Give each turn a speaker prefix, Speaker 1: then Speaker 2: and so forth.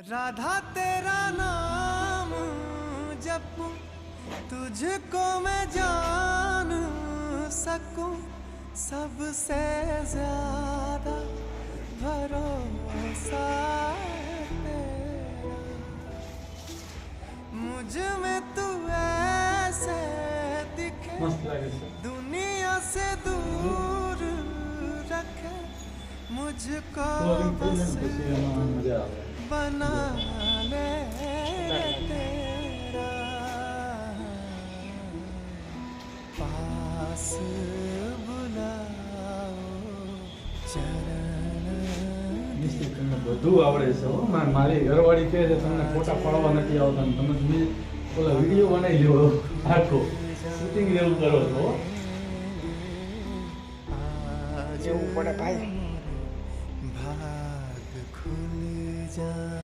Speaker 1: राधा तेरा नाम जपूं, तुझको मैं जान सकूं, सबसे ज्यादा भरोसा तेरा। मुझ में तू ऐसे दिखे, दुनिया से दूर रखे, मुझको बस बना ले तेरा, पास बुलाओ चरण।
Speaker 2: તમને બધું આવડે છે હો. મારી ઘરવાળી કહે છે તમને ફોટા પાડવા નથી આવતા ને તમે ઓલા વિડીયો બનાવી લેવો આખો શૂટિંગ એવું કરો છો.
Speaker 3: જેવું પડે ભાઈ.
Speaker 1: भाग खुल जा।